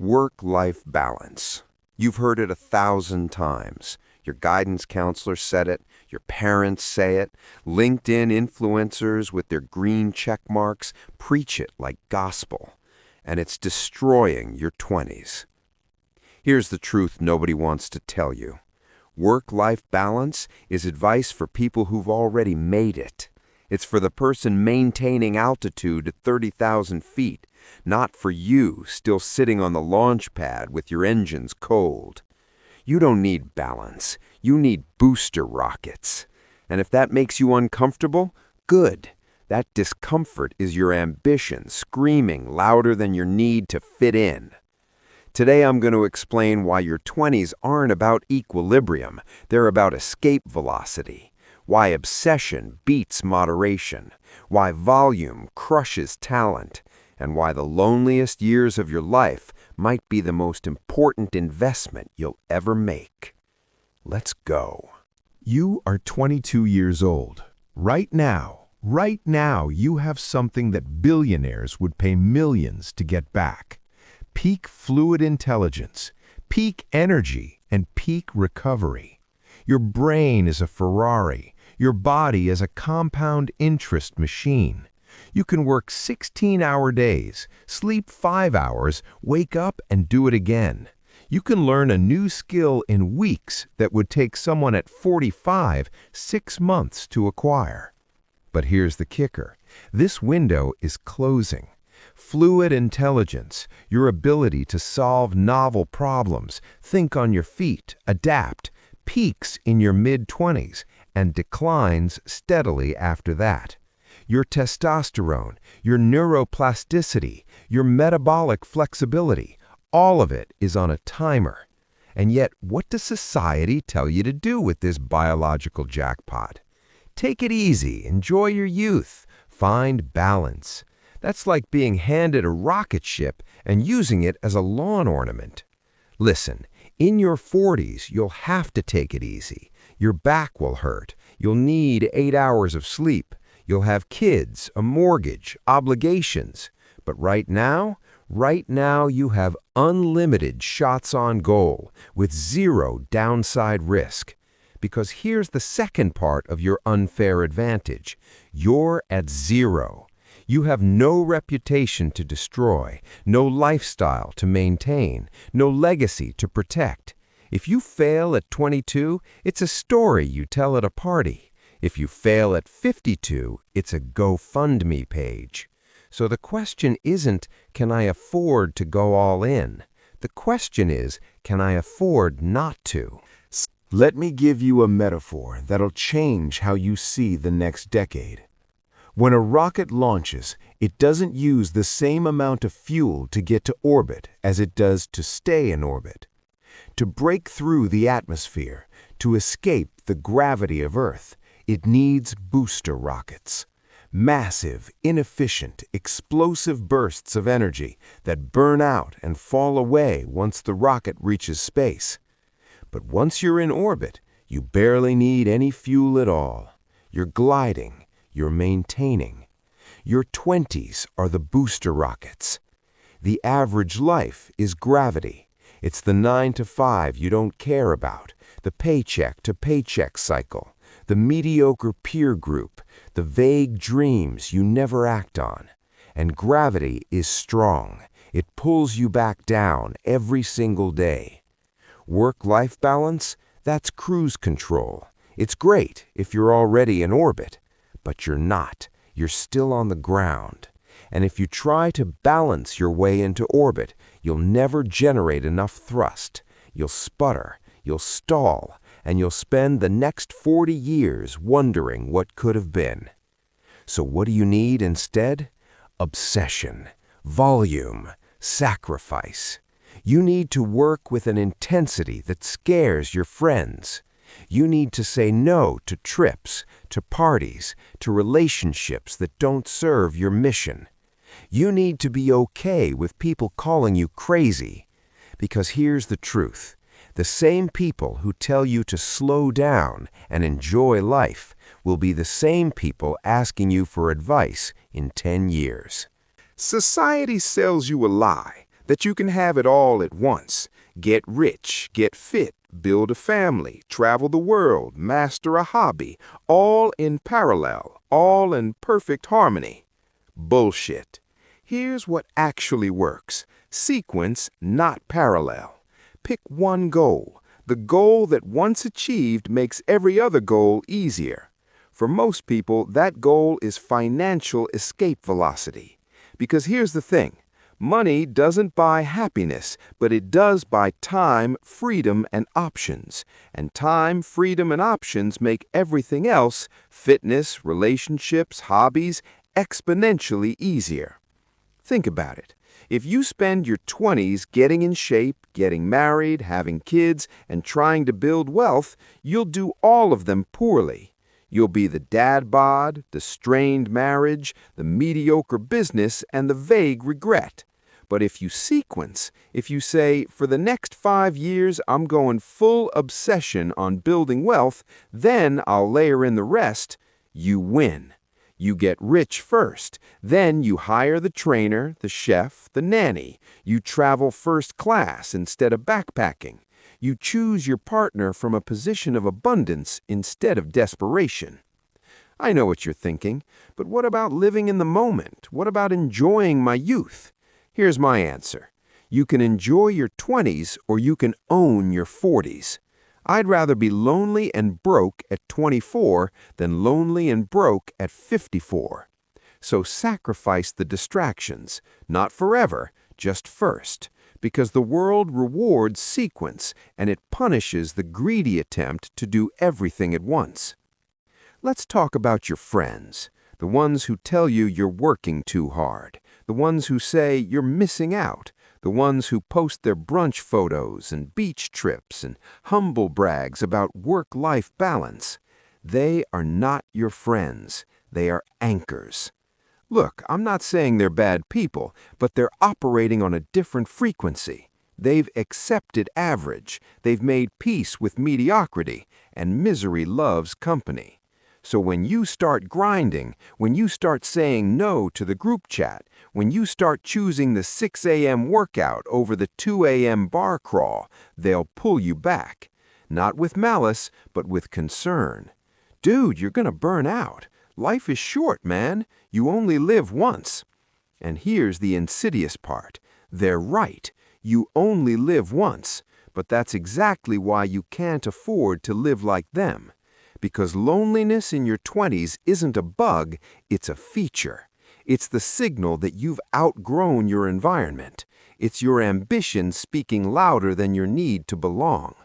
Work-life balance. You've heard it 1,000 times. Your guidance counselor said it, your parents say it, LinkedIn influencers with their green check marks preach it like gospel, and it's destroying your 20s. Here's the truth nobody wants to tell you. Work-life balance is advice for people who've already made it. It's for the person maintaining altitude at 30,000 feet, not for you still sitting on the launch pad with your engines cold. You don't need balance. You need booster rockets. And if that makes you uncomfortable, good. That discomfort is your ambition screaming louder than your need to fit in. Today I'm going to explain why your 20s aren't about equilibrium. They're about escape velocity. Why obsession beats moderation. Why volume crushes talent. And why the loneliest years of your life might be the most important investment you'll ever make. Let's go. You are 22 years old. Right now, you have something that billionaires would pay millions to get back. Peak fluid intelligence, peak energy, and peak recovery. Your brain is a Ferrari. Your body is a compound interest machine. You can work 16-hour days, sleep 5 hours, wake up and do it again. You can learn a new skill in weeks that would take someone at 45 6 months to acquire. But here's the kicker. This window is closing. Fluid intelligence, your ability to solve novel problems, think on your feet, adapt, peaks in your mid-20s and declines steadily after that. Your testosterone, your neuroplasticity, your metabolic flexibility, all of it is on a timer. And yet, what does society tell you to do with this biological jackpot? Take it easy, enjoy your youth, find balance. That's like being handed a rocket ship and using it as a lawn ornament. Listen, in your 40s, you'll have to take it easy. Your back will hurt. You'll need 8 hours of sleep. You'll have kids, a mortgage, obligations. But right now you have unlimited shots on goal with zero downside risk. Because here's the second part of your unfair advantage. You're at zero. You have no reputation to destroy, no lifestyle to maintain, no legacy to protect. If you fail at 22, it's a story you tell at a party. If you fail at 52, it's a GoFundMe page. So the question isn't, can I afford to go all in? The question is, can I afford not to? Let me give you a metaphor that'll change how you see the next decade. When a rocket launches, it doesn't use the same amount of fuel to get to orbit as it does to stay in orbit. To break through the atmosphere, to escape the gravity of Earth, it needs booster rockets. Massive, inefficient, explosive bursts of energy that burn out and fall away once the rocket reaches space. But once you're in orbit, you barely need any fuel at all. You're gliding, you're maintaining. Your 20s are the booster rockets. The average life is gravity. It's the 9 to 5 you don't care about, the paycheck to paycheck cycle, the mediocre peer group, the vague dreams you never act on. And gravity is strong. It pulls you back down every single day. Work-life balance, that's cruise control. It's great if you're already in orbit, but you're not. You're still on the ground. And if you try to balance your way into orbit, you'll never generate enough thrust. You'll sputter, you'll stall, and you'll spend the next 40 years wondering what could have been. So what do you need instead? Obsession, volume, sacrifice. You need to work with an intensity that scares your friends. You need to say no to trips, to parties, to relationships that don't serve your mission. You need to be okay with people calling you crazy. Because here's the truth. The same people who tell you to slow down and enjoy life will be the same people asking you for advice in 10 years. Society sells you a lie that you can have it all at once. Get rich, get fit, build a family, travel the world, master a hobby, all in parallel, all in perfect harmony. Bullshit. Here's what actually works. Sequence, not parallel. Pick one goal. The goal that once achieved makes every other goal easier. For most people, that goal is financial escape velocity. Because here's the thing. Money doesn't buy happiness, but it does buy time, freedom, and options. And time, freedom, and options make everything else, fitness, relationships, hobbies, exponentially easier. Think about it. If you spend your 20s getting in shape, getting married, having kids, and trying to build wealth, you'll do all of them poorly. You'll be the dad bod, the strained marriage, the mediocre business, and the vague regret. But if you sequence, if you say, for the next 5 years I'm going full obsession on building wealth, then I'll layer in the rest, you win. You get rich first, then you hire the trainer, the chef, the nanny. You travel first class instead of backpacking. You choose your partner from a position of abundance instead of desperation. I know what you're thinking, but what about living in the moment? What about enjoying my youth? Here's my answer. You can enjoy your 20s or you can own your 40s. I'd rather be lonely and broke at 24 than lonely and broke at 54. So sacrifice the distractions, not forever, just first, because the world rewards sequence and it punishes the greedy attempt to do everything at once. Let's talk about your friends, the ones who tell you you're working too hard, the ones who say you're missing out, the ones who post their brunch photos and beach trips and humble brags about work-life balance. They are not your friends. They are anchors. Look, I'm not saying they're bad people, but they're operating on a different frequency. They've accepted average. They've made peace with mediocrity, and misery loves company. So when you start grinding, when you start saying no to the group chat, when you start choosing the 6 a.m. workout over the 2 a.m. bar crawl, they'll pull you back. Not with malice, but with concern. Dude, you're gonna burn out. Life is short, man. You only live once. And here's the insidious part. They're right. You only live once. But that's exactly why you can't afford to live like them. Because loneliness in your 20s isn't a bug, it's a feature. It's the signal that you've outgrown your environment. It's your ambition speaking louder than your need to belong.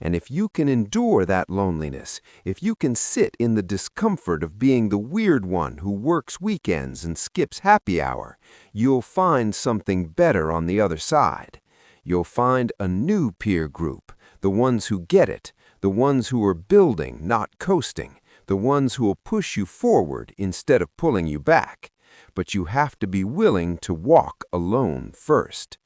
And if you can endure that loneliness, if you can sit in the discomfort of being the weird one who works weekends and skips happy hour, you'll find something better on the other side. You'll find a new peer group, the ones who get it, the ones who are building, not coasting, the ones who will push you forward instead of pulling you back. But you have to be willing to walk alone first.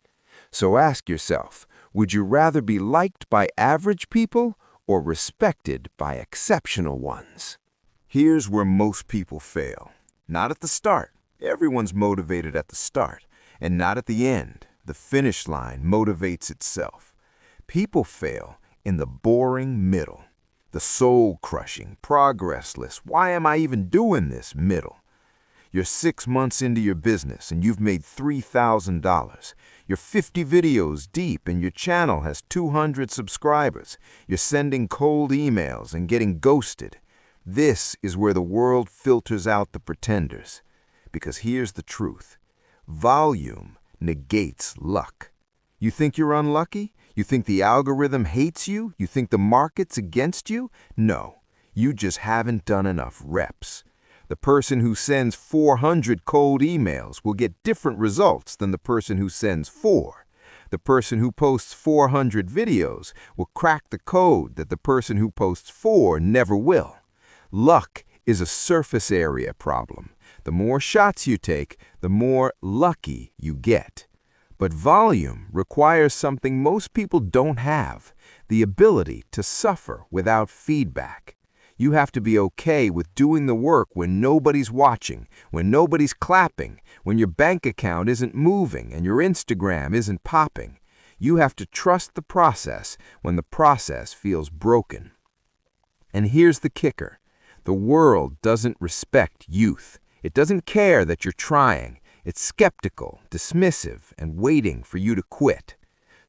So ask yourself, would you rather be liked by average people or respected by exceptional ones? Here's where most people fail. Not at the start. Everyone's motivated at the start. And not at the end. The finish line motivates itself. People fail in the boring middle. The soul-crushing, progressless, why am I even doing this middle? You're 6 months into your business and you've made $3,000. You're 50 videos deep and your channel has 200 subscribers. You're sending cold emails and getting ghosted. This is where the world filters out the pretenders. Because here's the truth. Volume negates luck. You think you're unlucky? You think the algorithm hates you? You think the market's against you? No, you just haven't done enough reps. The person who sends 400 cold emails will get different results than the person who sends 4. The person who posts 400 videos will crack the code that the person who posts 4 never will. Luck is a surface area problem. The more shots you take, the more lucky you get. But volume requires something most people don't have, the ability to suffer without feedback. You have to be okay with doing the work when nobody's watching, when nobody's clapping, when your bank account isn't moving and your Instagram isn't popping. You have to trust the process when the process feels broken. And here's the kicker. The world doesn't respect youth. It doesn't care that you're trying. It's skeptical, dismissive, and waiting for you to quit.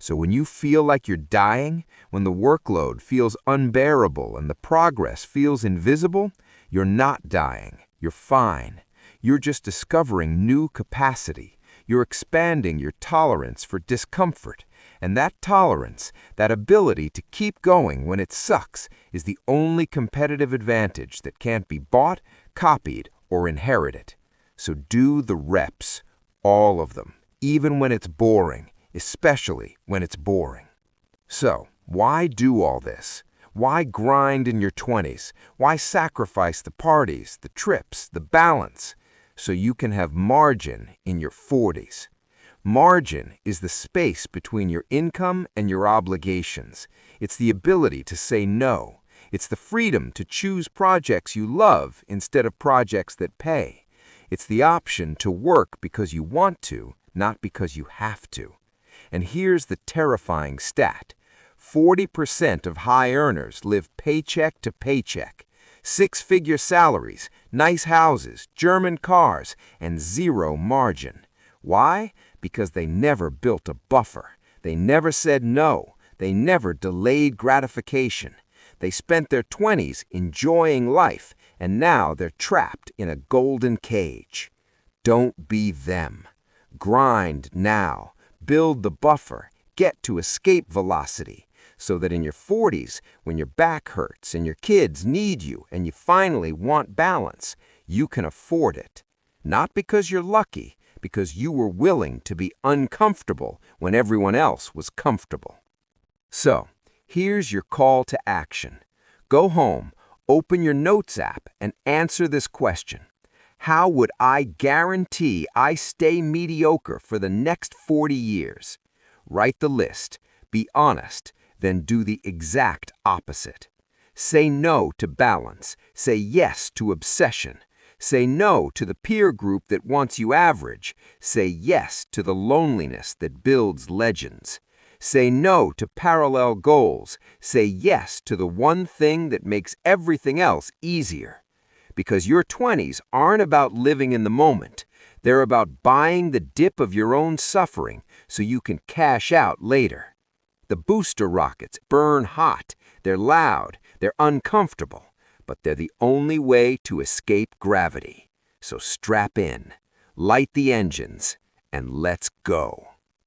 So when you feel like you're dying, when the workload feels unbearable and the progress feels invisible, you're not dying. You're fine. You're just discovering new capacity. You're expanding your tolerance for discomfort. And that tolerance, that ability to keep going when it sucks, is the only competitive advantage that can't be bought, copied, or inherited. So do the reps, all of them, even when it's boring, especially when it's boring. So, why do all this? Why grind in your 20s? Why sacrifice the parties, the trips, the balance, so you can have margin in your 40s? Margin is the space between your income and your obligations. It's the ability to say no. It's the freedom to choose projects you love instead of projects that pay. It's the option to work because you want to, not because you have to. And here's the terrifying stat. 40% of high earners live paycheck to paycheck. Six-figure salaries, nice houses, German cars, and zero margin. Why? Because they never built a buffer. They never said no. They never delayed gratification. They spent their 20s enjoying life, and now they're trapped in a golden cage. Don't be them. Grind now. Build the buffer, get to escape velocity, so that in your 40s, when your back hurts and your kids need you and you finally want balance, you can afford it. Not because you're lucky, because you were willing to be uncomfortable when everyone else was comfortable. So, here's your call to action. Go home, open your Notes app, and answer this question. How would I guarantee I stay mediocre for the next 40 years? Write the list, be honest, then do the exact opposite. Say no to balance, say yes to obsession. Say no to the peer group that wants you average. Say yes to the loneliness that builds legends. Say no to parallel goals. Say yes to the one thing that makes everything else easier. Because your 20s aren't about living in the moment. They're about buying the dip of your own suffering so you can cash out later. The booster rockets burn hot. They're loud. They're uncomfortable. But they're the only way to escape gravity. So strap in, light the engines, and let's go.